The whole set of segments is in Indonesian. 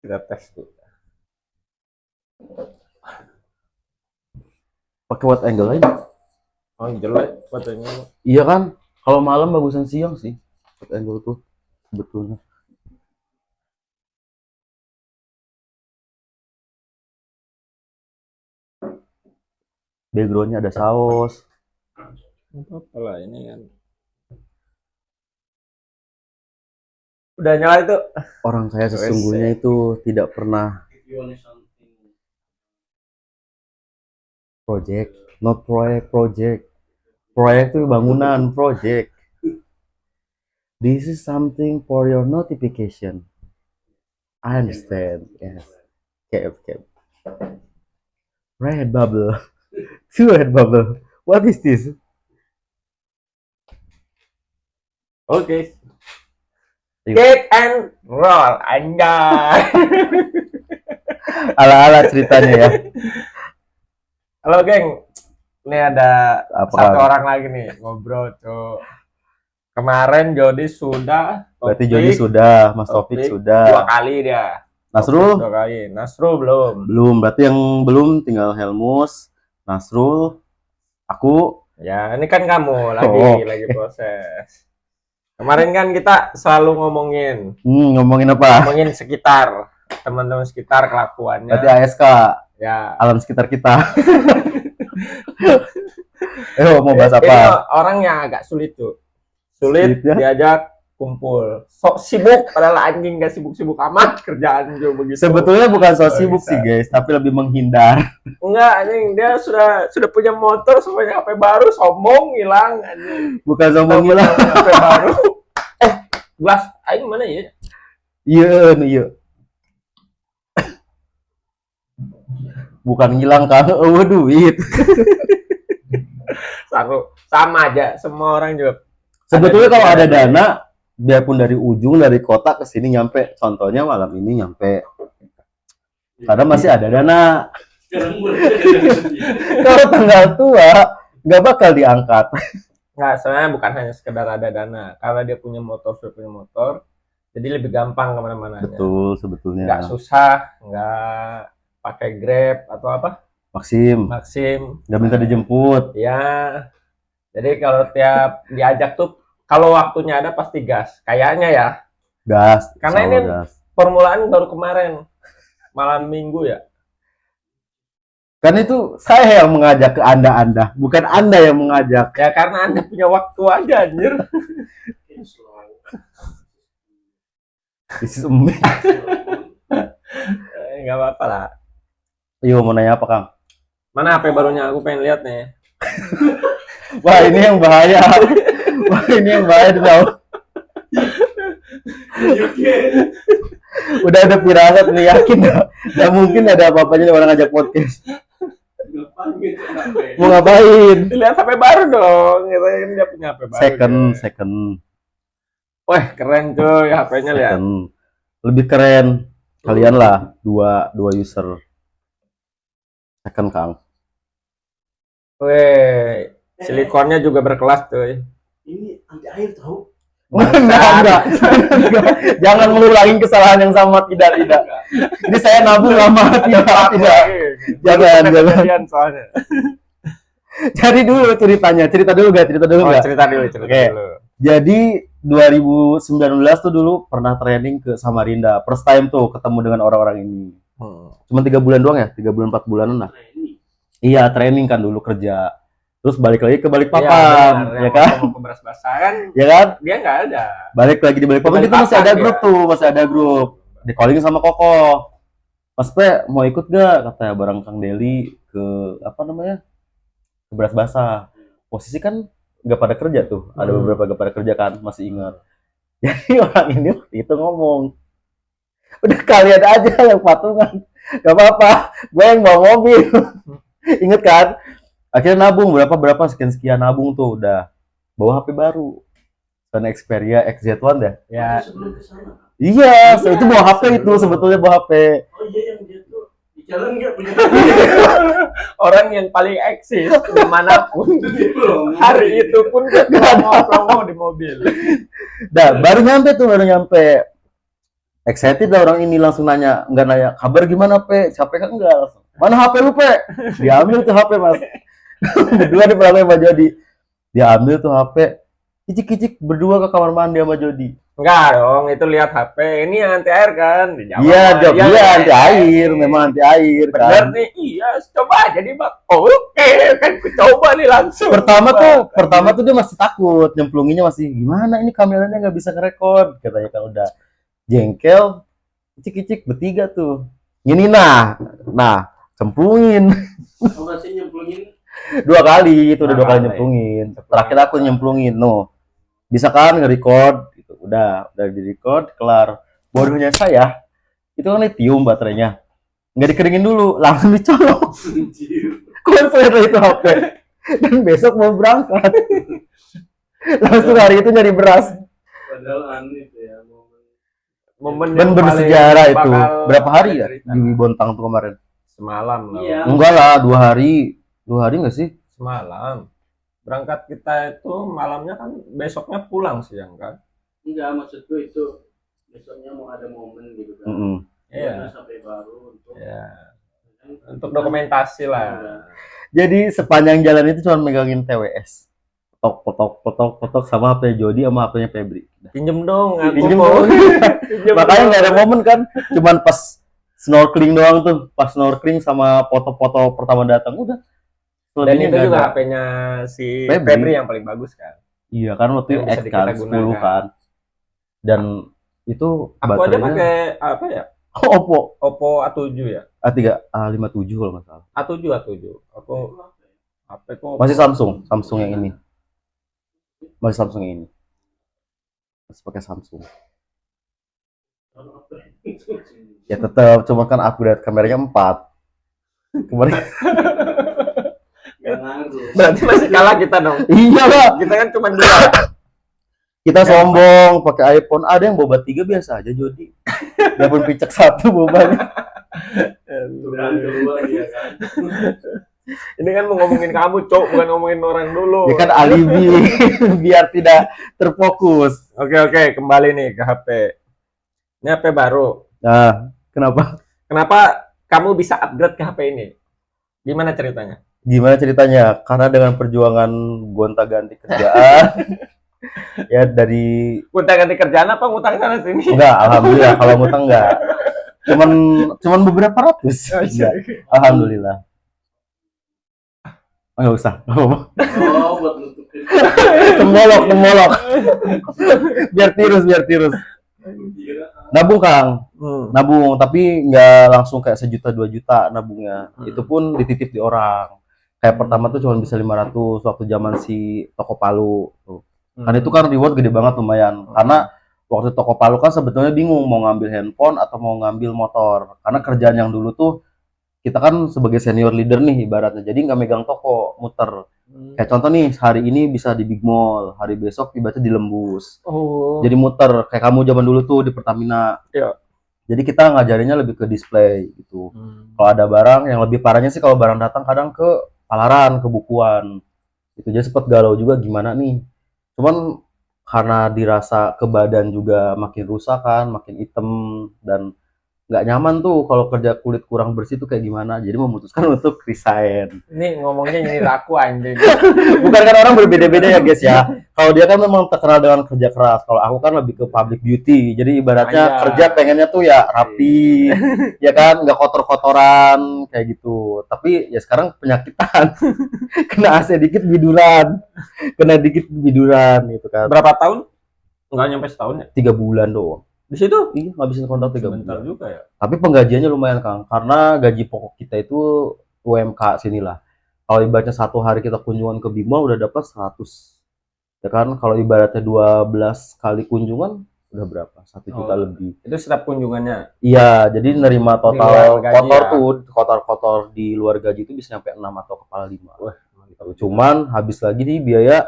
Kita tes tuh. Pakai wide angle aja. Oh jelek fotonya. Iya kan? Kalau malam bagusan siang sih. Wide angle tuh sebetulnya. Backgroundnya ada saus. Apa lah ini kan. Udah nyala itu. Orang kaya sesungguhnya itu tidak pernah project, not project. Proyek itu bangunan, project. This is something for your notification. I understand. Yes. Cap. Red bubble. Two red bubble. What is this? Oke. Kick and roll anjay. Ala-ala ceritanya ya. Halo geng. Ini ada Apa satu kan? orang lagi nih ngobrol tuh. Kemarin Jody sudah, Berarti Jody sudah, Mas Taufik dua sudah. kali dia. Nasrul? Dua kali. Nasrul belum. Belum. Berarti yang belum tinggal Helmus, Nasrul, aku. Ya, ini kan kamu Oh. lagi proses. Kemarin kan kita selalu ngomongin Ngomongin apa? ngomongin sekitar, teman-teman sekitar kelakuannya. Berarti ASK, Ya. alam sekitar kita. Mau bahas Ini apa? orang yang agak sulit tuh. Sulit Sulitnya? diajak kumpul. Sok sibuk padahal anjing gak sibuk-sibuk amat kerjaan juga begitu. Sebetulnya bukan so Oh, sibuk bisa. sih guys, tapi lebih menghindar. Enggak, anjing dia sudah punya motor, punya HP baru, sombong hilang anjing. Bukan sombong gila. HP baru. Gelas aing mana ya? Iya. Bukan hilang kan, duit. Sama aja, semua orang juga. Sebetulnya kalau ada dana, biarpun dari ujung dari kota ke sini nyampe. Contohnya malam ini nyampe. Karena masih ada dana. Kalau tanggal tua nggak bakal diangkat. Nggak, sebenarnya bukan hanya sekedar ada dana, karena dia punya motor, jadi lebih gampang kemana-mana. Betul sebetulnya. Nggak susah, nggak pakai Grab atau apa? Maxim. Nggak minta dijemput. Ya, jadi kalau tiap diajak tuh, kalau waktunya ada pasti gas. Kayaknya ya. Gas. Karena ini permulaan baru kemarin, malam minggu ya. Kan itu saya yang mengajak ke Anda, bukan Anda yang mengajak. Ya karena Anda punya waktu aja, anjir. This is amazing. Nggak apa-apa lah. Yo, mau nanya apa, Kang? Mana HP barunya? Aku pengen lihat nih. Wah, ini yang bahaya. Wah, ini yang bahaya tahu. Udah ada firasat nih, yakin nggak mungkin ada apa-apanya orang ngajak podcast. Mau ngapain? Lihat HP baru dong. Kita kan dia punya HP baru. Second. Wah, keren cuy HP-nya lihat. Lebih keren. Kalian lah dua user. Second, Kang. Weh, silikonnya juga berkelas cuy. Ini anti air tahu. Enggak. Jangan mengulangi kesalahan yang sama, tidak. Ini saya nabung lama, tidak. Jangan. Kejadian soalnya. Jadi dulu cerita dulu nggak? Cerita dulu. Jadi 2019 tuh dulu pernah training ke Samarinda. First time tuh ketemu dengan orang-orang ini. Cuma 3 bulan doang ya, 3 bulan 4 bulanan lah. Iya, training kan dulu kerja. Terus balik lagi ke Balikpapan, ya kan? Mau ke Beras-Basahan, Ya kan? dia nggak ada. Balik lagi di Balikpapan, kita masih ada grup tuh, Di calling sama Koko. Mas Pe, mau ikut gak? Katanya bareng Kang Deli ke apa namanya? Ke Beras-Basah. Posisi kan nggak pada kerja tuh, ada beberapa nggak pada kerja kan, masih ingat. Jadi orang ini waktu itu ngomong, udah kalian aja yang patungan, gak apa-apa, gue yang bawa mobil. Ingat kan? Akhirnya nabung berapa sekian nabung tuh, udah bawa HP baru, Xperia Xperia XZ1 dah. Ya. Sebelum ke sana. Iya, itu bawa HP itu sebetulnya bawa HP. Oh iya, yang dia tuh di jalan nggak punya. Orang yang paling eksis dimanapun. Hari itu pun promo di mobil. Dah, baru nyampe. excited lah orang ini, langsung nanya, nggak nanya kabar gimana pe, siapa kan enggak, langsung, mana HP lu pe, diambil tuh HP mas. Berdua di belakang sama Jody, dia ambil tuh HP, kicik-kicik berdua ke kamar mandi sama Jody. Enggak dong, itu lihat HP. Ini yang anti air kan? Dijawab. Iya, jawab Iya, dia iya, anti air, memang anti air Bener kan. nih, iya. Coba aja nih bang. Oh, oke, kan ku coba nih langsung. Pertama tuh dia masih takut, nyemplunginnya masih gimana ini kameranya nggak bisa ngerekord, katanya kan udah jengkel, kicik-kicik bertiga tuh. Ini nah cemplungin Apa sih nyemplungin? 2 kali, itu udah 2 kali Nah, nyemplungin. Terakhir aku nyemplungin, no. Bisa kan nge-record gitu. Udah di-record, kelar. Bodohnya saya, itu kan lithium baterainya. Nggak dikeringin dulu, langsung dicolok. Anjir. Konser itu HP. Dan besok mau berangkat. Langsung hari itu nyari beras. Padahal aneh tuh ya momen. Momen Dan yang bersejarah paling itu. bakal Berapa hari ya cerita. di Bontang tuh kemarin? Semalam lah. Iya. Enggak lah, 2 hari. 2 hari nggak sih? Semalam. Berangkat kita itu malamnya kan, besoknya pulang siang kan? Enggak, maksudku itu besoknya mau ada momen gitu kan. Mm-mm. Iya. Terus sampai baru untuk Iya. Untuk dokumentasi lah. Jadi sepanjang jalan itu cuma megangin TWS. Potok sama HP Jody sama HP-nya Febri. Pinjem dong, aku Pinjem mau. dong. Pinjem Makanya dong. nggak ada momen kan, cuman pas snorkeling doang tuh, pas snorkeling sama foto-foto pertama datang udah. Dan Selebihnya itu nggak juga ada. HP-nya si Febri. Febri yang paling bagus kan. Iya kan waktu itu Yang bisa X kita kan, gunakan. 10 kan. Dan itu Aku aja baterainya pakai apa ya? Oppo Oppo A7 ya. A3 A57 kalau nggak salah. A7. Aku HP kok Masih Samsung yang ini. Masih Samsung yang ini. Masih pakai Samsung. Ya tetap, cuma kan upgrade kameranya 4. Kemarin Nggak ngaruh. berarti masih kalah kita dong. iya lah, Kita kan cuma 2. kita sombong pakai iPhone. Ada yang boba 3 biasa aja Jody. Dia pun picek 1 bobanya. Udah keluar ya kan. Ini kan mau ngomongin kamu, Cok, bukan ngomongin orang dulu. Ya kan alibi biar tidak terfokus. Oke, kembali nih ke HP. Ini HP baru. Nah, kenapa? Kenapa kamu bisa upgrade ke HP ini? Gimana ceritanya? Gimana ceritanya? Karena dengan perjuangan gonta-ganti kerjaan ya dari Ngutang ganti kerjaan apa ngutang sana sini? enggak, alhamdulillah kalau ngutang enggak. Cuman beberapa ratus. Enggak, alhamdulillah. Enggak usah. Oh, buat nutupin. Temolok. Biar tirus. Kira Nabung Kang, nabung tapi nggak langsung kayak 1 juta 2 juta nabungnya. Itu pun dititip di orang. Kayak pertama tuh cuma bisa 500 waktu zaman si Toko Palu. Tuh. Kan itu kan reward gede banget lumayan. Karena waktu Toko Palu kan sebetulnya bingung mau ngambil handphone atau mau ngambil motor. Karena kerjaan yang dulu tuh kita kan sebagai senior leader nih ibaratnya. Jadi nggak megang toko, muter. Kayak contoh nih, hari ini bisa di Big Mall, hari besok tiba-tiba di Lembus. Oh. Jadi muter kayak kamu zaman dulu tuh di Pertamina. Iya. Jadi kita ngajarinnya lebih ke display gitu. Kalau ada barang yang lebih parahnya sih kalau barang datang kadang ke Palaran, ke Bukuan. Itu jadi sempet galau juga gimana nih. Cuman karena dirasa ke badan juga makin rusak kan, makin hitam dan nggak nyaman tuh kalau kerja kulit kurang bersih tuh kayak gimana. Jadi memutuskan untuk resign. Ini ngomongnya nyindir aku anjing. Bukan kan orang berbeda-beda ya guys ya. Kalau dia kan memang terkenal dengan kerja keras. Kalau aku kan lebih ke public beauty. Jadi ibaratnya Iya. kerja pengennya tuh ya rapi, ya kan, nggak kotor-kotoran kayak gitu. Tapi ya sekarang penyakitan. Kena AC dikit biduran, kena dikit biduran gitu kan. Berapa tahun? Enggak nyampe setahun ya? 3 bulan doang. Di situ? Iya, ngabisin kontrak 3 Sebentar bulan. juga ya. Tapi penggajiannya lumayan Kang, karena gaji pokok kita itu UMK sinilah. Kalau ibaratnya 1 hari kita kunjungan ke Bima udah dapat 100. Ya kan, kalau ibaratnya 12 kali kunjungan udah berapa? 1 juta lebih. Itu setiap kunjungannya. Iya, jadi nerima Di total luar gaji kotor ya? tuh, kotor-kotor di luar gaji itu bisa nyampe 6 atau kepala 5. Wah, mantap. Cuman habis lagi di biaya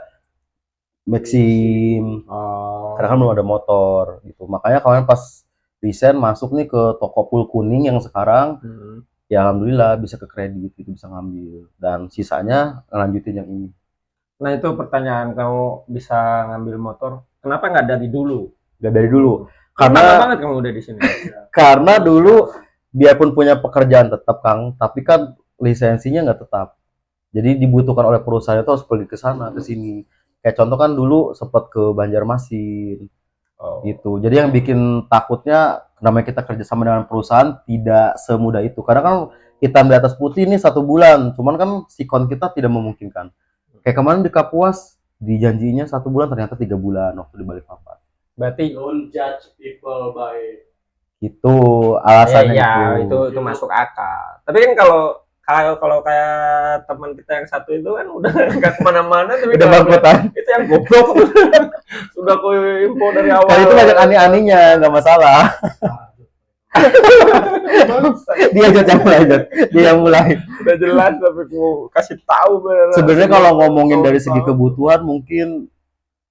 Maxim. Oh. Karena kan belum ada motor gitu. Makanya kemarin pas resign masuk nih ke toko Pul Kuning yang sekarang ya alhamdulillah bisa ke kredit itu bisa ngambil dan sisanya ngelanjutin yang ini. Nah, itu pertanyaan, kamu bisa ngambil motor. Kenapa nggak dari dulu? Gak dari dulu Lama Karena banget kamu udah di sini. karena dulu biarpun punya pekerjaan tetap Kang, tapi kan lisensinya nggak tetap. Jadi dibutuhkan oleh perusahaan itu harus pergi ke sana ke sini. Kayak contoh kan dulu sempat ke Banjarmasin Oh. gitu. Jadi yang bikin takutnya namanya kita kerjasama dengan perusahaan tidak semudah itu. Karena kan hitam di atas putih ini 1 bulan, cuman kan sikon kita tidak memungkinkan. Kayak kemarin di Kapuas dijanjinya 1 bulan ternyata 3 bulan waktu di Balikpapan. Berarti Don't judge people by Itu alasannya iya, itu. itu masuk akal. Tapi kan kalau kayak teman kita yang satu itu kan udah nggak kemana-mana, tapi Udah kalau bangkotan. itu yang goblok sudah aku info dari awal. Kalau itu banyak aneh-anehnya, nggak masalah. Dia aja yang mulai, Jod. Dia yang mulai. Udah jelas tapi aku kasih tahu beneran. Sebenarnya kalau ngomongin dari segi kebutuhan mungkin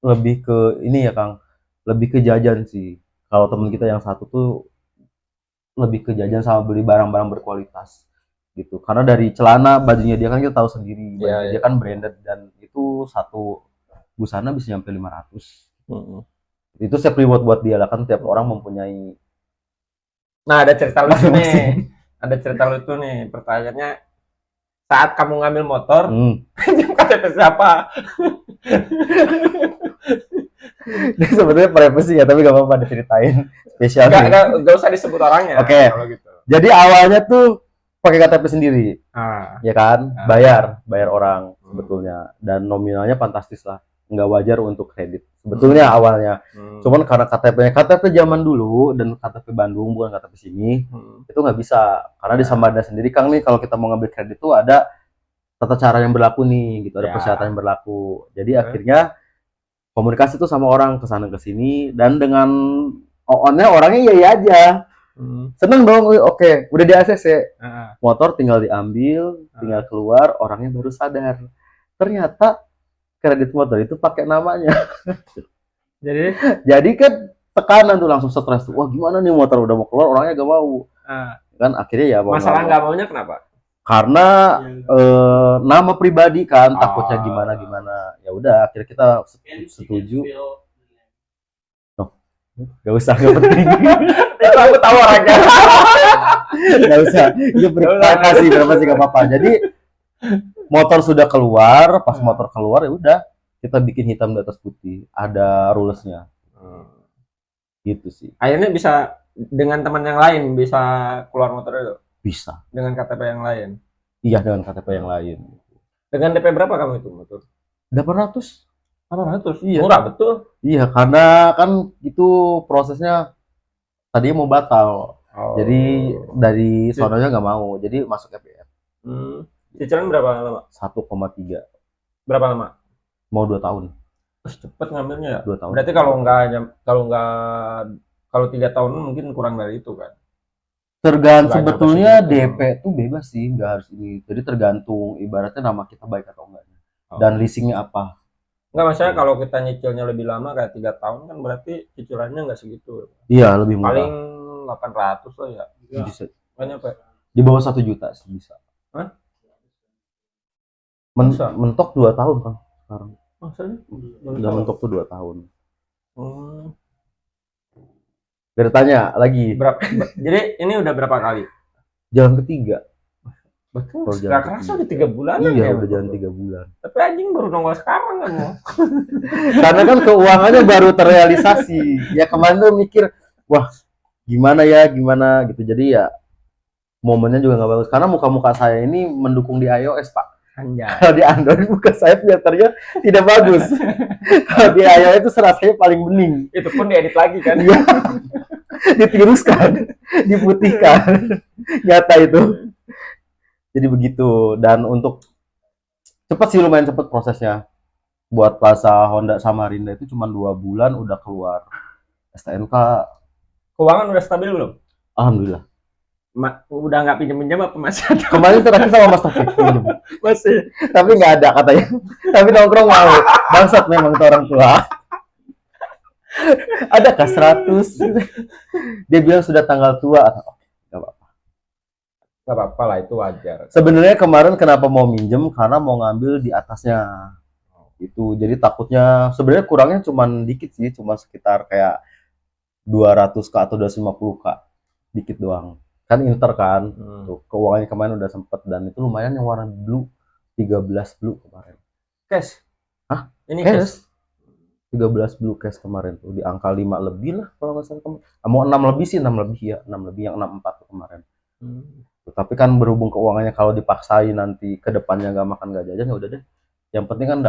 lebih ke ini ya Kang, lebih ke jajan sih. Kalau teman kita yang satu tuh lebih ke jajan sama beli barang-barang berkualitas gitu. Karena dari celana bajunya dia kan kita tahu sendiri, Iya, bajunya iya. dia kan branded dan itu satu busana bisa nyampe 500. Itu saya reward buat dia lah, kan tiap orang mempunyai. Nah, ada cerita lucu nih. Masing-masing. Ada cerita lucu nih. Pertanyaannya, saat kamu ngambil motor, pinjam KTP siapa? Ini sebenarnya privacy ya, tapi gak apa-apa diceritain spesial. Gak usah disebut orangnya. Oke. Kalau gitu. Jadi awalnya tuh pakai KTP sendiri, Ah, ya kan? Ah. Bayar orang sebetulnya, dan nominalnya fantastis lah, nggak wajar untuk kredit sebetulnya awalnya. Cuman karena KTP zaman dulu dan KTP Bandung bukan KTP sini, itu nggak bisa karena di Samarinda sendiri Kang nih, kalau kita mau ngambil kredit tuh ada tata cara yang berlaku nih gitu, ada Ya. persyaratan yang berlaku. Jadi akhirnya komunikasi tuh sama orang kesana kesini, dan dengan on-nya orangnya iya aja. Seneng dong, oke, udah di ACC, motor tinggal diambil, tinggal keluar, orangnya baru sadar ternyata kredit motor itu pakai namanya. Jadi kan tekanan tuh, langsung stres tuh, wah gimana nih motor udah mau keluar orangnya gak mau. Kan akhirnya ya mau masalah nggak maunya kenapa? karena nama pribadi kan, takutnya gimana, ya udah akhirnya kita setuju. Gak usah, gak penting. Itu aku tahu orangnya. Gak usah, itu berkasih gak apa-apa. Jadi motor sudah keluar, pas motor keluar ya udah kita bikin hitam di atas putih, ada rulesnya. Gitu sih. Akhirnya bisa dengan teman yang lain bisa keluar motor itu Bisa. dengan KTP yang lain. Iya, dengan KTP yang lain. Dengan DP berapa kamu itu motor? 800. 800. Iya. Murah betul. Iya, karena kan itu prosesnya tadinya mau batal. Jadi dari sononya nggak mau, jadi masuk EPF. Cicilan berapa lama? 1,3. Berapa lama? Mau 2 tahun. Cepet ngambilnya ya. 2 tahun. Berarti kalau 3 tahun mungkin kurang dari itu kan. Tergantung, Nggak sebetulnya nyampe segitu. DP tuh bebas sih, nggak harus ini. Jadi tergantung ibaratnya nama kita baik atau enggaknya. Dan leasingnya apa. Enggak, maksudnya kalau kita nyicilnya lebih lama kayak 3 tahun kan berarti cicilannya nggak segitu. Iya, lebih murah. Paling 800 lah ya. Bisa. Nggak nyampe. Di bawah 1 juta sih bisa. Hah? Bisa? Mentok 2 tahun kan sekarang. Maksudnya? Udah mentok tuh 2 tahun. Hmm. Bertanya lagi. Jadi ini udah berapa kali? Jalan ketiga. Betul. Baru Nggak jalan kerasa ketiga. udah 3 bulan Iya, ya. udah jalan 3 bulan. Tapi anjing baru nongol sekarang kan mau. Karena kan keuangannya baru terrealisasi. Ya kemarin tuh mikir, wah gimana gitu. Jadi ya momennya juga nggak bagus. Karena muka-muka saya ini mendukung di iOS Pak. Anjay. Kalau di Android muka saya filternya tidak bagus. Kalau di iOS itu rasanya paling bening. Itu pun diedit lagi kan. Iya. Ditiruskan, diputihkan. Nyata itu. Jadi begitu. Dan untuk cepat sih, lumayan cepat prosesnya. Buat Plaza Honda Samarinda itu cuma 2 bulan udah keluar STNK. Keuangan udah stabil belum? Alhamdulillah. Udah nggak pinjam-pinjam apa masih ada? Kemarin terakhir sama Mas Taufik pinjem. Masih. Tapi nggak ada katanya. Tapi nongkrong mau. Bangsat memang tuh orang tua. Ada kah 100? Dia bilang sudah tanggal tua. Nggak apa-apa. Nggak apa-apa lah, itu wajar. Sebenarnya kemarin kenapa mau minjem, karena mau ngambil di atasnya. Itu jadi takutnya sebenarnya kurangnya cuma dikit sih, cuma sekitar kayak 200k atau 250k, dikit doang. Kan Inter kan, tuh keuangannya kemarin udah sempet, dan itu lumayan yang warna blue, 13 blue kemarin. Cash. Hah? Ini Cash. 13 blue cash kemarin tuh di angka 5 lebih lah kalau nggak salah. Mau 6 lebih sih, 6 lebih ya, 6 lebih yang 64 tuh kemarin. Tapi kan berhubung keuangannya kalau dipaksain nanti ke depannya nggak makan nggak jajan, ya udah deh. Yang penting kan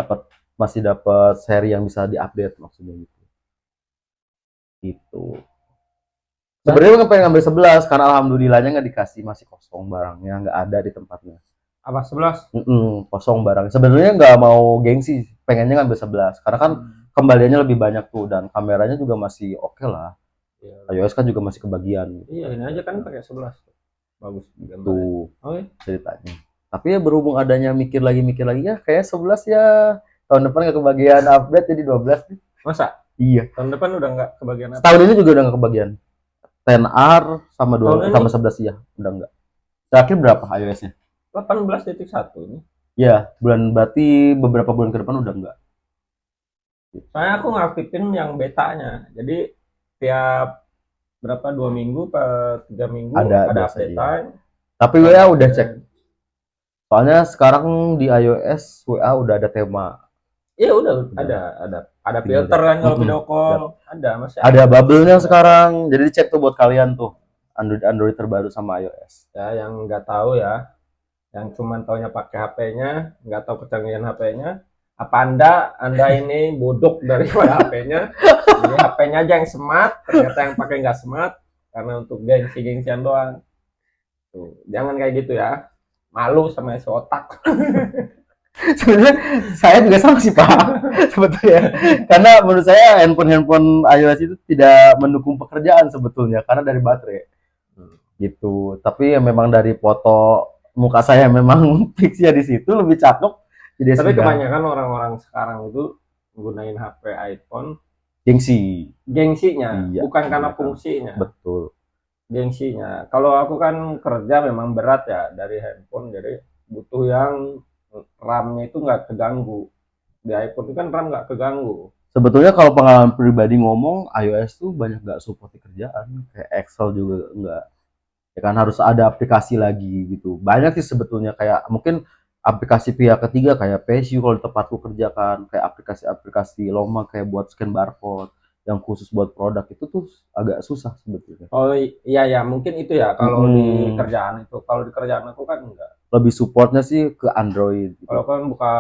masih dapat seri yang bisa diupdate maksudnya gitu. Gitu. Sebenarnya gue pengen ngambil 11 karena alhamdulillahnya nggak dikasih, masih kosong barangnya, nggak ada di tempatnya. Apa 11? Kosong barang. Sebenarnya nggak mau gengsi, pengennya ngambil 11 karena kan kembaliannya lebih banyak tuh, dan kameranya juga masih oke lah. Iya. iOS kan juga masih kebagian. Iya, ini aja kan pakai 11. Bagus gambarnya. Tuh Oke. ceritanya. Tapi ya berhubung adanya mikir lagi ya kayak 11 ya tahun depan nggak kebagian update jadi 12 nih. Masa? Iya. Tahun depan udah nggak kebagian apa? Tahun ini juga udah nggak kebagian. 10R sama sama 11 ya, udah nggak. Terakhir berapa iOS-nya? 18.1 ini. Ya, berarti beberapa bulan ke depan udah enggak. Soalnya aku ngaktifin yang betanya. Jadi tiap berapa 2 minggu per 3 minggu Ada ada biasa, update iya. time. Tapi WA udah cek. Soalnya sekarang di iOS WA udah ada tema. Iya udah ada filter kan kalau video call. Ada masih Ada bubble-nya sekarang. Jadi dicek tuh buat kalian tuh. Android terbaru sama iOS. Ya yang nggak tahu ya, yang cuman taunya pakai HP-nya, nggak tahu kecanggihan HP-nya. Apa anda ini bodoh daripada HP-nya? Jadi HP-nya aja yang smart, ternyata yang pakai nggak smart karena untuk gengsi-gengsian doang. Tuh, jangan kayak gitu ya. Malu sama isi otak. Sebenarnya saya juga sama sih Pak, sebetulnya. Karena menurut saya handphone iOS itu tidak mendukung pekerjaan sebetulnya, karena dari baterai. Gitu. Tapi ya memang dari foto muka saya memang fixnya di situ lebih cakep. Jadi Tapi kebanyakan orang-orang sekarang itu menggunakan HP iPhone gengsinya, iya, bukan karena iya, fungsinya. betul. Gengsinya. Kalau aku kan kerja memang berat ya dari handphone, jadi butuh yang RAM-nya itu nggak keganggu. Di iPhone itu kan RAM nggak keganggu. Sebetulnya kalau pengalaman pribadi ngomong, iOS tuh banyak nggak support di kerjaan, kayak Excel juga nggak. Ya kan harus ada aplikasi lagi gitu. Banyak sih sebetulnya, kayak mungkin aplikasi pihak ketiga kayak PSU kalau di tempatku kerjakan, kayak aplikasi-aplikasi loma kayak buat scan barcode yang khusus buat produk itu tuh agak susah sebetulnya. Oh iya ya, mungkin itu ya kalau di kerjaan itu. Kalau di kerjaan aku kan enggak. Lebih supportnya sih ke Android gitu. Kalau kan buka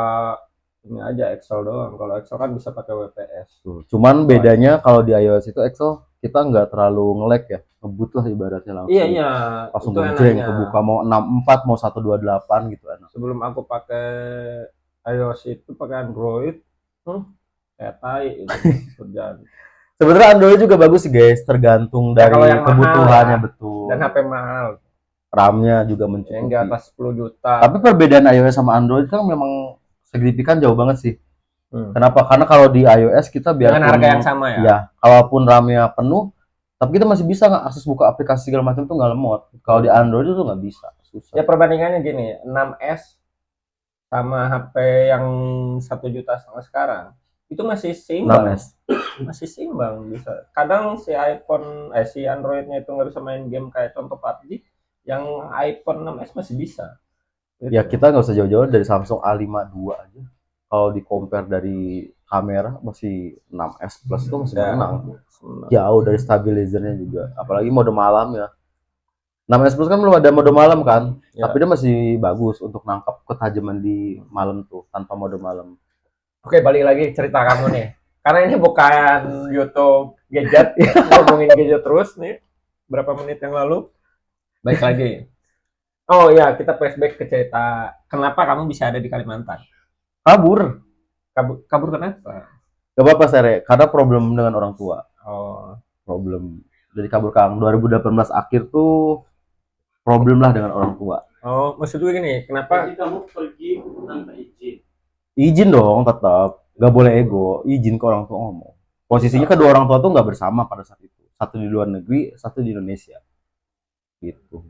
ini aja Excel doang. Kalau Excel kan bisa pakai WPS. Cuman bedanya kalau di iOS itu Excel kita nggak terlalu nge-lag ya, ngebut lah ibaratnya langsung. Iya, langsung jeng kebuka, mau 64 mau 128 gitu enak. Sebelum aku pakai iOS itu pakai Android, kayak tai itu kerjaan. Sebenarnya Android juga bagus sih guys, tergantung dari kalau yang kebutuhannya mahal, betul. Dan HP mahal. RAM-nya juga Yang mencukupi. di atas 10 juta. Tapi perbedaan iOS sama Android kan memang signifikan jauh banget sih. Kenapa? Karena kalau di iOS kita biar dengan harga yang sama ya. Ya, kalaupun RAM-nya penuh, tapi kita masih bisa nggak akses buka aplikasi segala macam tuh nggak lemot. Kalau di Android itu nggak bisa, susah. Ya perbandingannya gini, 6S sama HP yang 1,5 juta sekarang itu masih seimbang. 6S. Masih seimbang bisa. Kadang si si Androidnya itu nggak bisa main game kayak contoh PUBG, yang iPhone 6S masih bisa. Gitu. Ya kita nggak usah jauh-jauh dari Samsung A52 aja. Kalau di compare dari kamera masih 6S Plus tuh masih menang. Jauh dari stabilizernya juga. Apalagi mode malam ya. 6S Plus kan belum ada mode malam kan, tapi dia masih bagus untuk nangkap ketajaman di malam tuh tanpa mode malam. Oke, balik lagi cerita kamu nih. Karena ini bukan YouTube gadget, ngomongin gadget terus nih. Berapa menit yang lalu? Baik lagi. Oh ya, kita flashback ke cerita kenapa kamu bisa ada di Kalimantan. Kabur Kenapa? Gak apa-apa Sere, karena problem dengan orang tua. Oh, problem. Jadi kabur Kang 2018 akhir tuh problem lah dengan orang tua. Oh, maksud gue gini, kenapa? Jadi kamu pergi tanpa izin. Izin dong tetap, gak boleh ego, izin ke orang tua ngomong. Posisinya kedua orang tua tuh nggak bersama pada saat itu. Satu di luar negeri, satu di Indonesia. Gitu.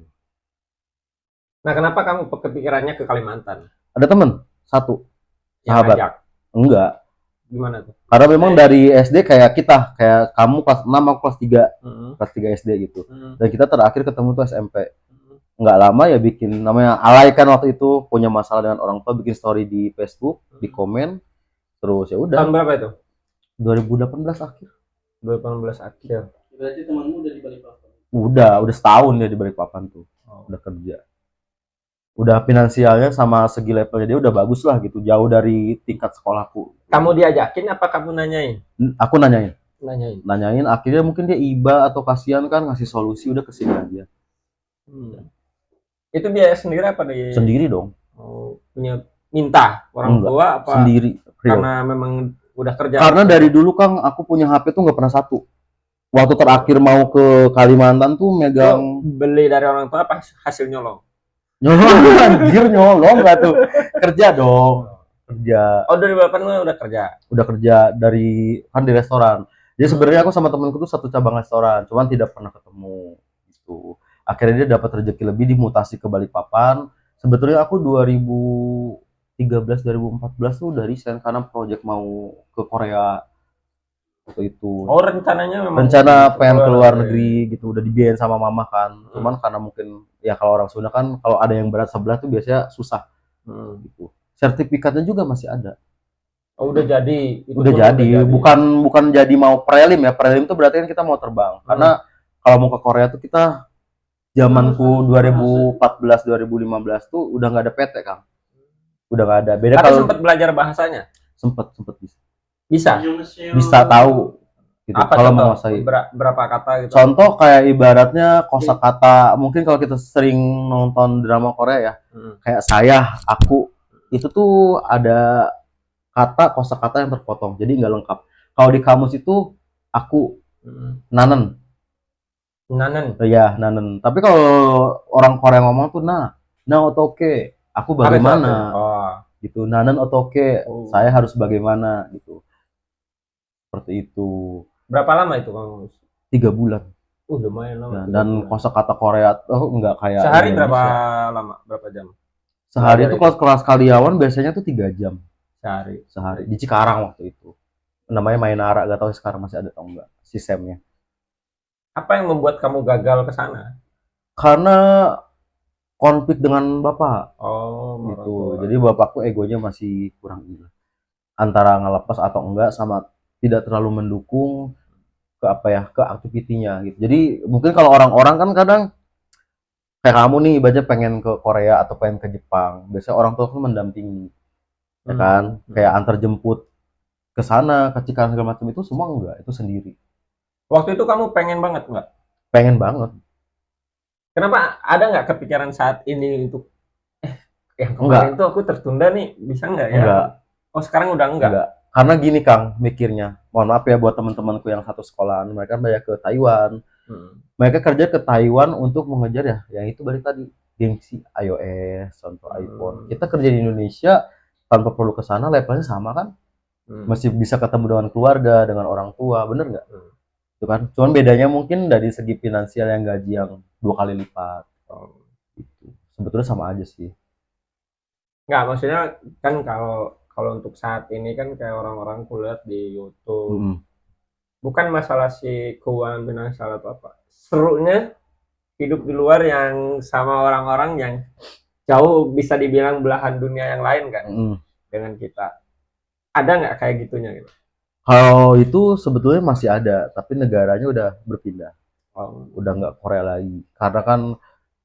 Nah, kenapa kamu kepikirannya ke Kalimantan? Ada temen satu, Yang sahabat. ngajak? Enggak. Gimana tuh? Karena memang dari SD kayak kamu kelas 6, aku kelas 3, Mm-mm. kelas 3 SD gitu. Mm-mm. Dan kita terakhir ketemu tuh SMP. Nggak lama ya bikin namanya alay kan, waktu itu punya masalah dengan orang tua, bikin story di Facebook, di komen, terus ya Tahun udah berapa itu? 2018 akhir. 2018 akhir. Berarti temanmu udah di Balikpapan. Udah setahun dia di Balikpapan tuh. Udah kerja. Udah finansialnya sama segi levelnya dia udah bagus lah gitu, jauh dari tingkat sekolahku. Kamu diajakin apa kamu nanyain? Aku nanyain, Nanyain. akhirnya mungkin dia iba atau kasihan kan, ngasih solusi, udah kesini aja. Itu biaya sendiri apa dari? Sendiri dong. Oh, punya minta orang Enggak, tua apa? sendiri. Real. Karena memang udah kerja. Karena dari dulu Kang, aku punya HP tuh nggak pernah satu. Waktu terakhir mau ke Kalimantan tuh megang Beli dari orang tua apa hasil nyolong? nyolong, anjir nyolong nggak tuh? Kerja dong, kerja. Oh, 2008 udah kerja. Udah kerja dari kan di restoran. Jadi sebenarnya aku sama temenku tuh satu cabang restoran, cuman tidak pernah ketemu gitu. Akhirnya dia dapat rezeki lebih, dimutasi ke Balikpapan. Sebetulnya aku 2013 2014 tuh udah resign karena project mau ke Korea waktu itu. Oh, rencananya memang Rencana pengen keluar negeri gitu, udah dibiayain sama mama kan. Cuman karena mungkin ya kalau orang Sunda kan kalau ada yang berat sebelah tuh biasanya susah gitu. Sertifikatnya juga masih ada. Oh, udah jadi. Itu Udah pun jadi, bukan jadi mau prelim ya. Prelim tuh berarti kan kita mau terbang. Karena kalau mau ke Korea tuh kita zamanku 2014 2015 tuh udah nggak ada PT Kang. Udah nggak ada. Beda Tapi kalau sempat belajar bahasanya. sempet Bisa. bisa tahu gitu. Apa Kalau contoh? menguasai Berapa kata gitu? contoh kayak ibaratnya kosakata, mungkin kalau kita sering nonton drama Korea ya, kayak saya, aku, itu tuh ada kata kosakata yang terpotong, jadi nggak lengkap. Kalau di kamus itu aku, nanen, ya nanen. Tapi kalau orang Korea ngomong tuh nah otoke, aku bagaimana, gitu, nanen otoke, saya harus bagaimana, gitu. Seperti itu. Berapa lama itu kamu? 3 bulan. Lumayan lama. Ya, dan kosakata Korea enggak kayak sehari Indonesia. berapa lama? Berapa jam? Sehari itu kalau kelas karyawan biasanya tuh 3 jam. Sehari. Di Cikarang waktu itu. Namanya Mainara, gak tahu sekarang masih ada atau enggak sistemnya. Apa yang membuat kamu gagal ke sana? Karena konflik dengan bapak. Oh, gitu. Jadi bapakku egonya masih kurang gila. Antara ngelepas atau enggak, sama tidak terlalu mendukung ke aktivitinya gitu. Jadi mungkin kalau orang-orang kan kadang kayak kamu nih baca pengen ke Korea atau pengen ke Jepang, biasanya orang tua kan mendampingi, ya kan, kayak antar jemput ke sana, ke Cikarang segala macam, itu semua enggak, itu sendiri. Waktu itu kamu pengen banget nggak? Pengen banget. Kenapa? Ada nggak kepikiran saat ini untuk yang kemarin itu aku tertunda nih, bisa nggak ya? Enggak. Oh, sekarang udah enggak? Karena gini Kang, mikirnya, mohon maaf ya buat teman-temanku yang satu sekolahan, mereka banyak ke Taiwan. Mereka kerja ke Taiwan untuk mengejar ya, yang itu balik tadi, gengsi iOS, contoh iPhone. Kita kerja di Indonesia tanpa perlu ke sana, levelnya sama kan? Masih bisa ketemu dengan keluarga, dengan orang tua, bener nggak? Itu kan, cuman bedanya mungkin dari segi finansial yang gaji yang 2 kali lipat. Gitu. Sebetulnya sama aja sih. Nggak, maksudnya kan kalau untuk saat ini kan kayak orang-orang kulihat di YouTube, bukan masalah si keuangan finansial atau apa, serunya hidup di luar yang sama orang-orang yang jauh bisa dibilang belahan dunia yang lain kan dengan kita. Ada nggak kayak gitunya gitu? Kalau itu sebetulnya masih ada, tapi negaranya udah berpindah. Udah nggak Korea lagi. Karena kan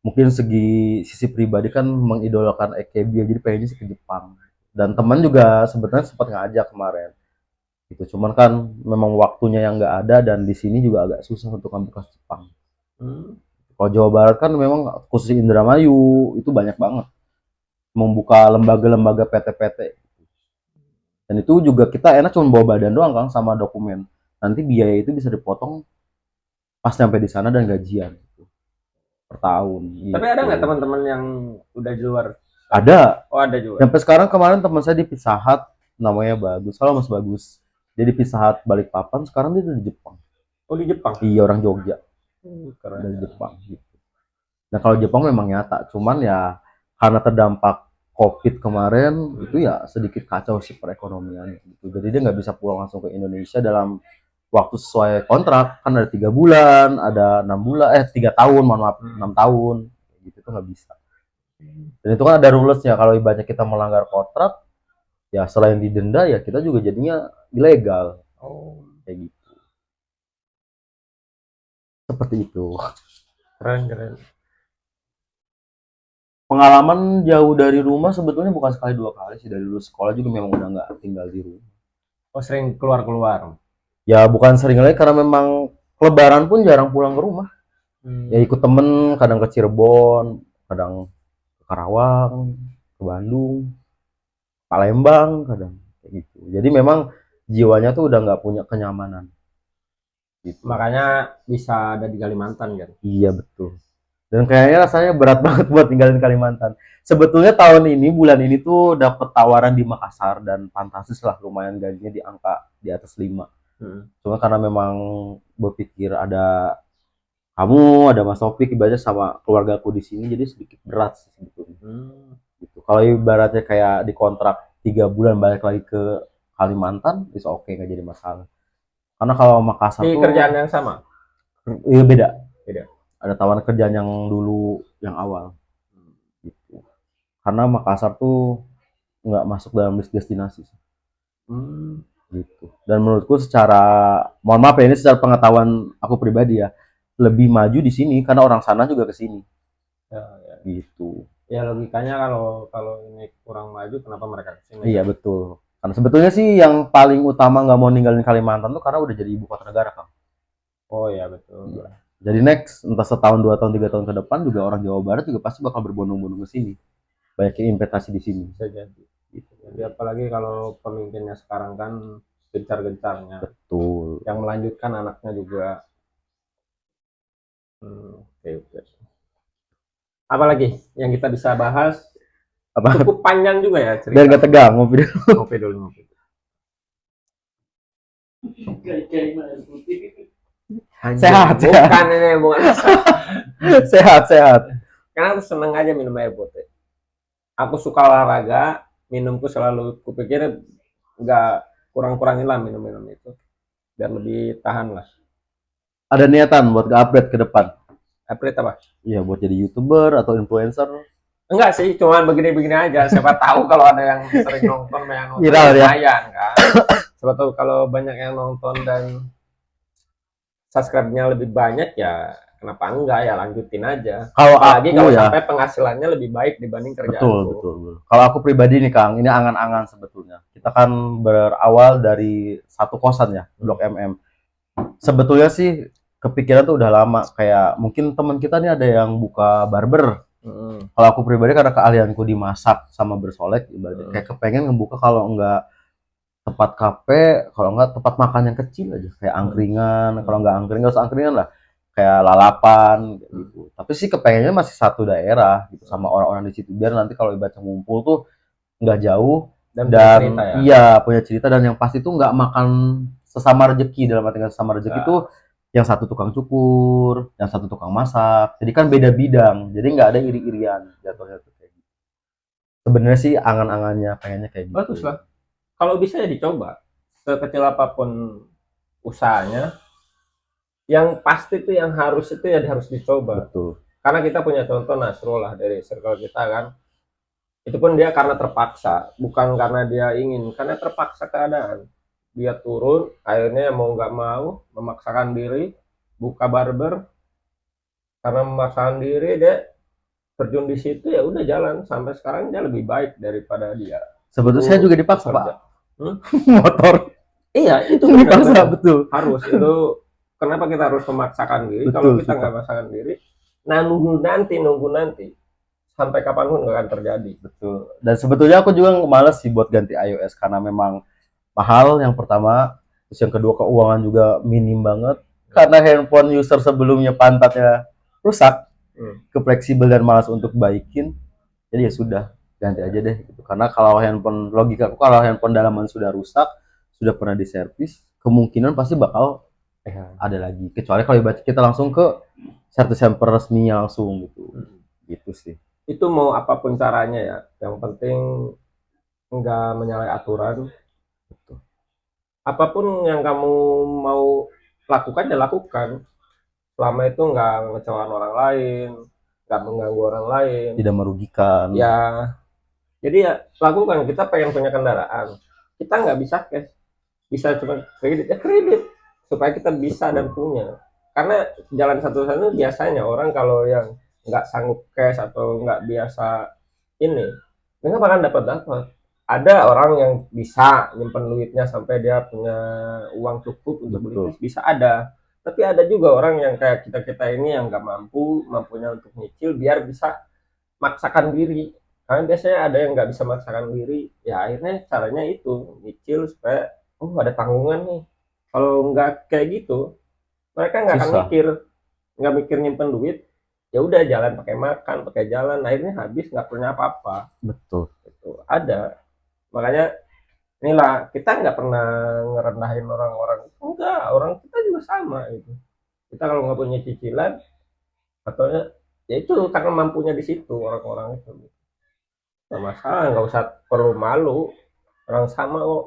mungkin sisi pribadi kan mengidolakan AKB, jadi pengennya sih ke Jepang. Dan teman juga sebetulnya sempat ngajak kemarin. Gitu. Cuman kan memang waktunya yang nggak ada, dan di sini juga agak susah untuk ambil kelas Jepang. Kalau Jawa Barat kan memang khusus Indramayu itu banyak banget membuka lembaga-lembaga PT-PT. Dan itu juga kita enak cuma bawa badan doang Kang, sama dokumen. Nanti biaya itu bisa dipotong pas sampai di sana dan gajian gitu, per tahun. Tapi ada nggak teman-teman yang udah di luar? Ada. Oh, ada juga. Sampai sekarang kemarin teman saya di Pizza Hut, namanya Bagus. Halo Mas Bagus. Dia di Pizza Hut Balikpapan, sekarang dia di Jepang. Oh, di Jepang? Iya, orang Jogja. Dari Jepang gitu. Nah kalau Jepang memang nyata, cuman ya karena terdampak COVID kemarin itu ya sedikit kacau sih perekonomian gitu. Jadi dia nggak bisa pulang langsung ke Indonesia dalam waktu sesuai kontrak, kan ada 3 bulan, ada 6 bulan, 3 tahun, mohon maaf, 6 tahun, gitu tuh nggak bisa. Dan itu kan ada rulesnya, kalau ibaratnya kita melanggar kontrak, ya selain didenda ya kita juga jadinya ilegal, kayak gitu. Seperti itu. Keren. Pengalaman jauh dari rumah sebetulnya bukan sekali 2 kali sih, dari lulus sekolah juga memang udah nggak tinggal di rumah. Oh, sering keluar. Ya bukan sering lagi karena memang lebaran pun jarang pulang ke rumah. Ya ikut temen, kadang ke Cirebon, kadang ke Karawang, ke Bandung, Palembang, kadang kayak gitu. Jadi memang jiwanya tuh udah nggak punya kenyamanan. Gitu. Makanya bisa ada di Kalimantan kan. Iya betul. Dan kayaknya rasanya berat banget buat tinggalin Kalimantan. Sebetulnya tahun ini, bulan ini tuh dapet tawaran di Makassar dan fantastis lah, lumayan gajinya di angka di atas 5. Cuma karena memang berpikir ada kamu, ada Mas Topik, ibaratnya sama keluargaku di sini, jadi sedikit berat sih sebetulnya. Gitu. Kalau ibaratnya kayak di kontrak 3 bulan balik lagi ke Kalimantan, bisa oke, nggak jadi masalah. Karena kalau Makassar Di tuh kerjaan yang sama. iya beda. Beda. Ada tawaran kerjaan yang dulu, yang awal. Gitu. Karena Makassar tuh nggak masuk dalam list destinasi. Gitu. Dan menurutku secara, mohon maaf ya, ini secara pengetahuan aku pribadi ya, lebih maju di sini karena orang sana juga ke sini. Ya. Gitu. Ya logikanya kalau ini kurang maju, kenapa mereka kesini? Iya betul. Karena sebetulnya sih yang paling utama nggak mau ninggalin Kalimantan tuh karena udah jadi ibu kota negara kan. Oh ya betul. Iya. Jadi next entah setahun, 2 tahun, 3 tahun ke depan juga orang Jawa Barat juga pasti bakal berbondong-bondong ke sini. Banyak yang investasi di sini. Bisa jadi. Jadi apalagi kalau pemimpinnya sekarang kan gencar-gencarnya. Betul. Yang melanjutkan anaknya juga. Oke. Apalagi yang kita bisa bahas? Apa? Cukup panjang juga ya cerita. Biar nggak tegang, ngopi dulu. Ngopi dulu. Sehat, bukan ini bukan. Sehat. Karena aku seneng aja minum air putih. Aku suka olahraga, minumku selalu kupikir nggak kurang-kurangin lah minum itu biar lebih tahan lah. Ada niatan buat upgrade ke depan? Upgrade apa? Iya, buat jadi YouTuber atau influencer. Enggak sih, cuman begini-begini aja. Siapa tahu kalau ada yang sering nonton, yang nonton Viral ya? lumayan kan. Siapa tahu kalau banyak yang nonton dan subscribe-nya lebih banyak ya kenapa enggak ya, lanjutin aja. Kalau Apalagi aku kalau ya, sampai penghasilannya lebih baik dibanding kerjaan. betul. Kalau aku pribadi nih Kang, ini angan-angan sebetulnya. Kita kan berawal dari satu kosan ya, Blok MM. Sebetulnya sih kepikiran tuh udah lama, kayak mungkin teman kita nih ada yang buka barber. Kalau aku pribadi karena keahlianku dimasak sama bersolek, ibaratnya kayak kepengen ngebuka, kalau enggak tempat kafe, kalau enggak tempat makan yang kecil aja, kayak angkringan. Kalau enggak angkringan, enggak usah angkringan lah, kayak lalapan gitu. Tapi sih kepengennya masih satu daerah gitu sama orang-orang di situ, biar nanti kalau ibaratnya ngumpul tuh nggak jauh dan cerita, ya? Iya punya cerita, dan yang pasti tuh nggak makan sesama rezeki. Dalam artian sesama rezeki tuh yang satu tukang cukur, yang satu tukang masak, jadi kan beda bidang, jadi nggak ada iri-irian jatuhnya tuh kayak gitu. Sebenarnya sih angan-angannya pengennya kayak gitu. Bagus lah. Kalau bisa ya dicoba. Sekecil apapun usahanya, yang pasti tuh yang harus itu ya harus dicoba. Betul. Karena kita punya contoh Nasrul lah dari circle kita kan. Itu pun dia karena terpaksa, bukan karena dia ingin, karena terpaksa keadaan. Dia turun, akhirnya mau nggak mau memaksakan diri buka barber. Karena memaksakan diri dia terjun di situ, ya udah jalan sampai sekarang dia lebih baik daripada dia. Sebetulnya saya juga dipaksa kerja. Pak. Motor. Iya itu dipaksa betul. Harus itu. Kenapa kita harus memaksakan diri? Kalau kita nggak memaksakan diri, nunggu nanti sampai kapanpun nggak akan terjadi. Betul. Dan sebetulnya aku juga males sih buat ganti iOS karena memang mahal yang pertama, terus yang kedua keuangan juga minim banget. Karena handphone user sebelumnya pantatnya rusak, fleksibel dan malas untuk baikin. Jadi ya sudah, ganti aja deh gitu. Karena kalau handphone, logika aku kalau handphone dalaman sudah rusak, sudah pernah diservis, kemungkinan pasti bakal ada lagi. Kecuali kalau kita langsung ke service center resminya langsung gitu. Gitu sih. itu mau apapun caranya ya, yang penting nggak menyalahi aturan. Apapun yang kamu mau lakukan ya lakukan, selama itu nggak ngecewain orang lain, nggak mengganggu orang lain. Tidak merugikan. Ya, jadi ya lakukan. Kita pengen punya kendaraan, kita nggak bisa cash, bisa cuma kredit, ya kredit supaya kita bisa dan punya. Karena jalan satu-satunya biasanya orang kalau yang nggak sanggup cash atau nggak biasa ini, mereka bakal dapat. Ada orang yang bisa nyimpen duitnya sampai dia punya uang cukup untuk beli Betul. cash, bisa ada. Tapi ada juga orang yang kayak kita ini yang nggak mampunya untuk nyicil biar bisa maksakan diri. Karena biasanya ada yang nggak bisa maksakan diri, ya akhirnya caranya itu nyicil supaya ada tanggungan nih. Kalau nggak kayak gitu, mereka nggak akan Susah. nggak mikir nyimpen duit. Ya udah jalan pakai makan, pakai jalan, akhirnya habis nggak punya apa-apa. Betul. Itu ada. Makanya inilah kita nggak pernah ngerendahin orang-orang. Enggak, orang kita juga sama itu. Kita kalau nggak punya cicilan atau ya itu karena mampunya di situ orang-orang itu. Nggak masalah, nggak usah perlu malu. Orang sama kok.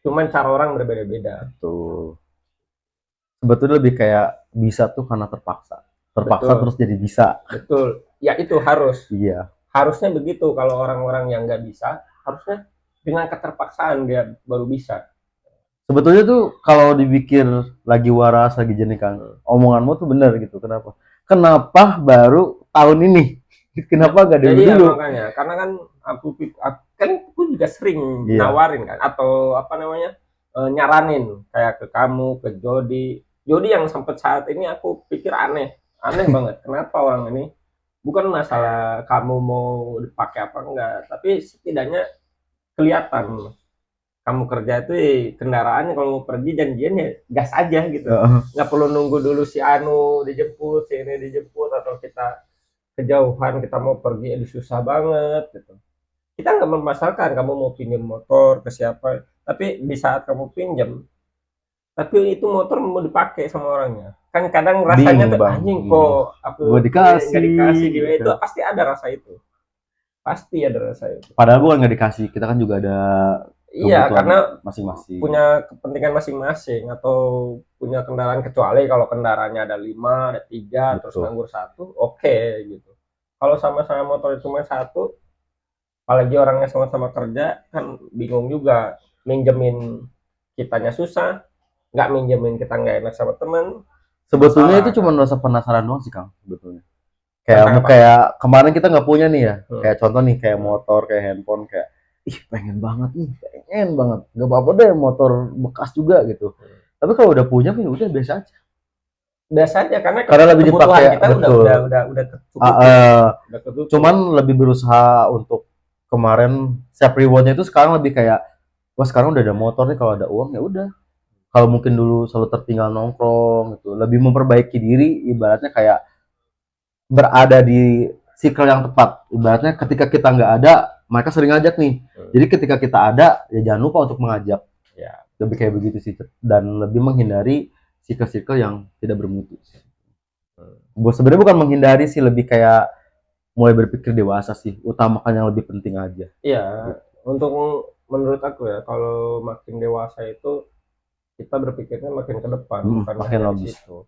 Cuman cara orang berbeda-beda. Betul. Sebetulnya lebih kayak bisa tuh karena terpaksa. Terpaksa Betul. terus jadi bisa. Betul. Ya itu harus. Iya. Harusnya begitu. Kalau orang-orang yang nggak bisa, harusnya dengan keterpaksaan dia baru bisa. Sebetulnya tuh kalau dipikir lagi waras, lagi jernih kan, omonganmu tuh bener gitu. Kenapa? Kenapa baru tahun ini? Kenapa gak dari Jadi ya dulu? makanya, karena kan aku juga sering Iya. nawarin kan, atau apa namanya, nyaranin kayak ke kamu, ke Jody yang sempet saat ini aku pikir aneh banget. Kenapa orang ini? Bukan masalah kamu mau dipakai apa enggak, tapi setidaknya kelihatan kamu kerja itu kendaraannya kalau mau pergi janjian ya gas aja gitu. Nggak perlu nunggu dulu si Anu dijemput, si ini dijemput, atau kita kejauhan kita mau pergi susah banget gitu. Kita nggak memasalkan kamu mau pinjam motor ke siapa, tapi di saat kamu pinjam, tapi itu motor mau dipakai sama orangnya. Kan kadang rasanya Bingung, tuh Bang. anjing kok aku Gua dikasih. nggak dikasih gitu. Gitu. Itu pasti ada rasa itu. Pasti ada rasa itu. Padahal bukan nggak dikasih, kita kan juga ada Iya, kebutuhan karena masing-masing. punya kepentingan masing-masing atau punya kendaraan, kecuali kalau kendaraannya ada 5, ada 3, terus Betul. nganggur 1, oke gitu. Kalau sama-sama motor cuma 1, apalagi orangnya sama-sama kerja, kan bingung juga. Minjemin kitanya susah, nggak minjemin kita nggak enak sama temen. Sebetulnya Masalah, itu cuma kan? rasa penasaran doang sih, Kang, sebetulnya. Tentang apa? Kayak kemarin kita nggak punya nih ya. Kayak contoh nih, kayak Hmm. motor, kayak handphone, kayak pengen banget nih, pengen banget. Gak apa-apa deh motor bekas juga gitu. Tapi kalau udah punya ya udah biasa aja. Biasa aja karena lebih kebutuhan dipakai, kita betul. udah tercukupi. Udah kecukupi. Cuman lebih berusaha untuk kemarin self rewardnya itu sekarang lebih kayak, wah sekarang udah ada motor nih, kalau ada uang ya udah. Kalau mungkin dulu selalu tertinggal nongkrong gitu, lebih memperbaiki diri, ibaratnya kayak berada di circle yang tepat. Ibaratnya ketika kita nggak ada, mereka sering ngajak nih. Jadi ketika kita ada, ya jangan lupa untuk mengajak. Ya. Lebih kayak begitu sih, dan lebih menghindari circle-circle yang tidak bermutu. Sebenarnya bukan menghindari sih, lebih kayak mulai berpikir dewasa sih, utamakan yang lebih penting aja. Iya, untuk menurut aku ya, kalau makin dewasa itu kita berpikirnya makin ke depan, bukan makin hanya logis. di situ.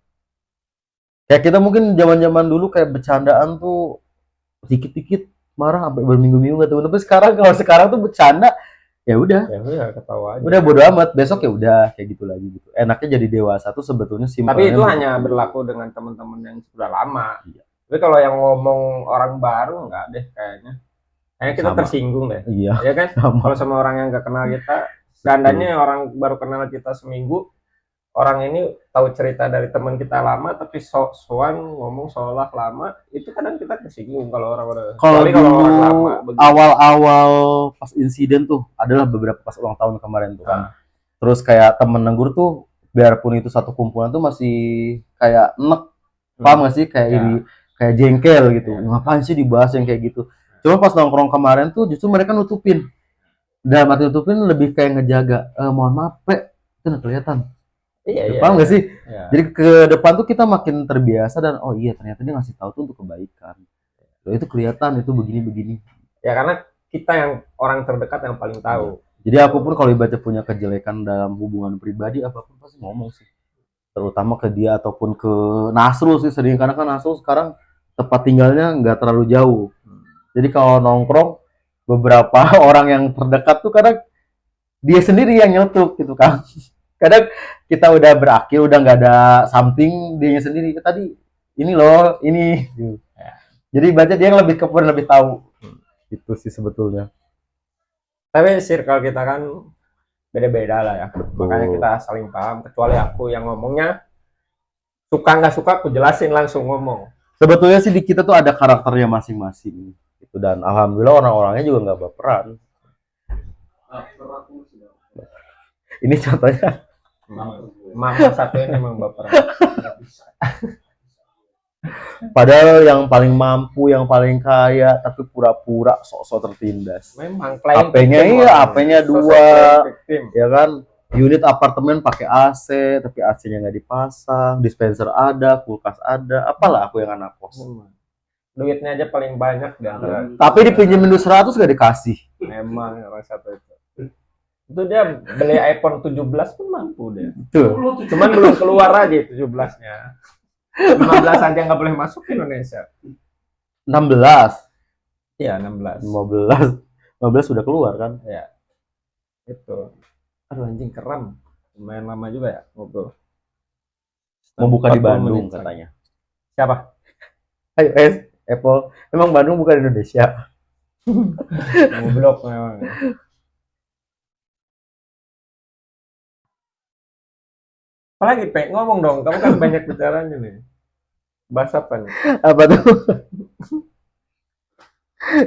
Kayak kita mungkin zaman-zaman dulu kayak bercandaan tuh dikit-dikit marah sampai berminggu-minggu nggak tahu. Tapi sekarang tuh bercanda ya udah. Ya udah ketawa aja. Udah bodo amat, besok ya udah kayak gitu lagi gitu. Enaknya jadi dewasa tuh sebetulnya simpelnya. Tapi itu hanya berlaku dengan teman-teman yang sudah lama. Iya. Tapi kalau yang ngomong orang baru enggak deh kayaknya. Kayaknya kita Sama. tersinggung deh. Iya. Ya kan? Sama. Kalau sama orang yang nggak kenal kita, seandainya orang baru kenal kita seminggu, orang ini tahu cerita dari teman kita lama, tapi sok-sokan ngomong seolah lama, itu kadang kita tersinggung kalau orang-orang. Kalau orang lama begitu. awal-awal pas insiden tuh adalah beberapa pas ulang tahun kemarin tuh kan. Terus kayak temen negur tuh, biarpun itu satu kumpulan tuh masih kayak enek, paham gak sih, kayak ini kayak jengkel gitu. Ngapain sih dibahas yang kayak gitu? Cuma pas nongkrong kemarin tuh justru mereka nutupin. Dalam arti nutupin lebih kayak ngejaga, mohon maaf, Pe, itu nggak kelihatan. Iya, paham gak sih? Iya. Jadi ke depan tuh kita makin terbiasa dan oh iya ternyata dia ngasih tahu tuh untuk kebaikan. Itu kelihatan itu begini-begini. Ya karena kita yang orang terdekat yang paling tahu. Jadi aku pun kalau ibaratnya punya kejelekan dalam hubungan pribadi apapun pasti ngomong sih. Terutama ke dia ataupun ke Nasrul sih sering, karena kan Nasrul sekarang tempat tinggalnya nggak terlalu jauh. Jadi kalau nongkrong beberapa orang yang terdekat tuh kadang dia sendiri yang nyetuk gitu kan. Kadang kita udah berakhir, udah nggak ada something, dia sendiri tadi ini loh, ini. Jadi baca dia yang lebih kepun, lebih tahu. Itu sih sebetulnya. Tapi circle kita kan beda-beda lah ya. Betul. Makanya kita saling paham. Kecuali aku yang ngomongnya suka nggak suka, aku jelasin langsung ngomong. Sebetulnya sih di kita tuh ada karakternya masing-masing. Gitu. Dan alhamdulillah orang-orangnya juga nggak baperan. Ini contohnya. Mama satu ini memang baperan. Padahal yang paling mampu, yang paling kaya, tapi pura-pura sok-sok tertindas. Memang playing HP-nya victim iya, orang. HP-nya Sosok 2, playing victim. ya kan? Unit apartemen pakai AC, tapi AC-nya nggak dipasang, dispenser ada, kulkas ada, apalah aku yang anak kos. Duitnya aja paling banyak di antara. Tapi dipinjemin 100 nggak dikasih. Memang orang satu itu. Itu dia beli iPhone 17 pun mampu dia. Tuh. Cuman belum keluar aja 17-nya. 15 aja nggak boleh masuk ke Indonesia. 16, Iya, 16. 15 sudah keluar kan? Ya. Itu. Aduh anjing keren. Lumayan lama juga ya ngobrol. Mau buka di 40 Bandung menit. katanya. Siapa? Ayo Apple. Memang Bandung bukan Indonesia. Ngoblok memang. Apalagi Pe, ngomong dong. Kamu kan banyak bicaranya nih. Bahas apa nih? Apa tuh?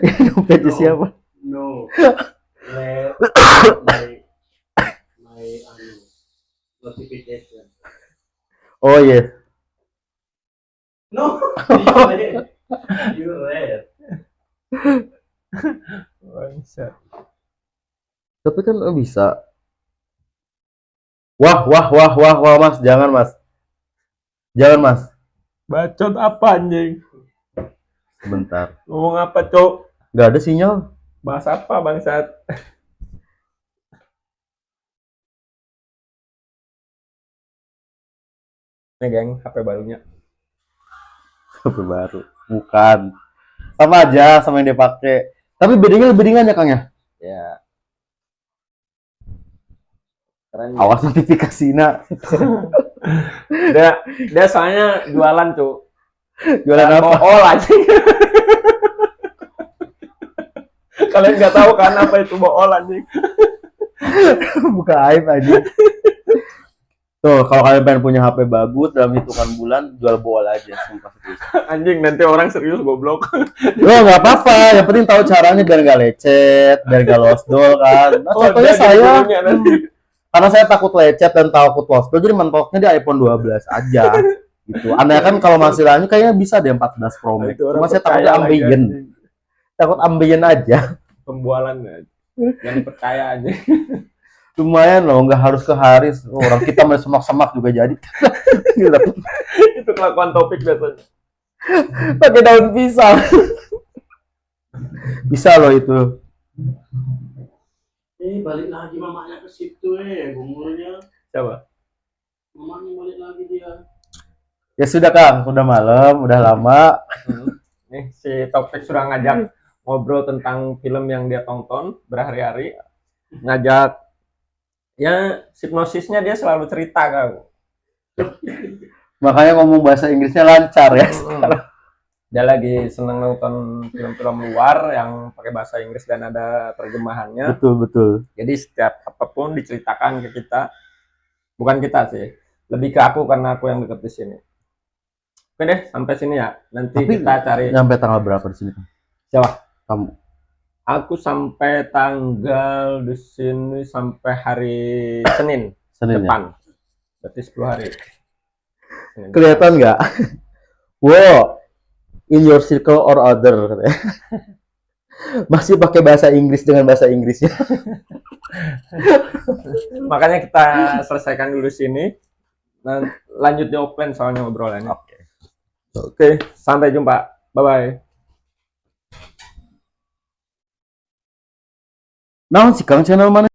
Ini dompetnya siapa? No. Let my notification. Oh iya. No. You read. Bangsat. Tapi kan bisa. Wah, Mas, jangan Mas. Jangan Mas. Bacot apa anjing? Sebentar. Ngomong apa, Cok? Nggak ada sinyal. Bahas apa, bangsat? Nih, geng, HP barunya. HP baru. Bukan. Sama aja sama yang dia pakai. Tapi bedanya lebih ringan ya, Kang ya? Ya. Keren. Awas notifikasinya. Dia soalnya jualan, Cok. Jualan apa? Bool anjing. Kalian nggak tahu kan apa itu bool anjing? Buka aib aja. Tuh, kalau kalian pengen punya HP bagus dalam hitungan bulan, jual bool aja. Sumpah serius. Anjing, nanti orang serius goblok. Lo nggak apa-apa, yang penting tahu caranya biar nggak lecet, biar nggak losdol kan. Nah, contohnya dia saya, gurunya nanti. karena saya takut lecet dan takut losdol, jadi mentoknya di iPhone 12 aja. Gitu. Aneh kan kalau masih lanjut kayaknya bisa deh 14 Pro Max. Itu orang Cuma saya percaya takutnya lagi, ambeien. anjing. Takut ambeien aja. Pembualan yang dipercaya aja. Lumayan loh, nggak harus ke Haris. Orang kita main semak-semak juga jadi. Itu kelakuan topik biasanya. Pakai daun pisang. Bisa loh itu. Balik lagi mamanya ke situ gumulnya. Coba. Mamanya balik lagi dia. Ya sudah Kang, udah malam, udah lama. Nih si topik sudah ngajak ngobrol tentang film yang dia tonton berhari-hari. Ngajak ya hipnosisnya dia selalu cerita kau. Makanya ngomong bahasa Inggrisnya lancar ya. Dia lagi seneng nonton film-film luar yang pakai bahasa Inggris dan ada terjemahannya. Betul. Jadi setiap apapun diceritakan ke kita. Bukan kita sih, lebih ke aku karena aku yang deket di sini. Oke deh, sampai sini ya. Nanti Tapi kita cari. nyampe tanggal berapa di sini? Siapa? Kamu. Aku sampai tanggal di sini sampai hari Senin Senin ya? depan. Berarti 10 hari. Senin Kelihatan nggak? Wow, in your circle or other katanya. Masih pakai bahasa Inggris dengan bahasa Inggrisnya. Makanya kita selesaikan dulu sini. Nah, lanjut di offline soalnya ngobrolannya. Oke, sampai jumpa. Bye bye. Naon sih Kang channel mana?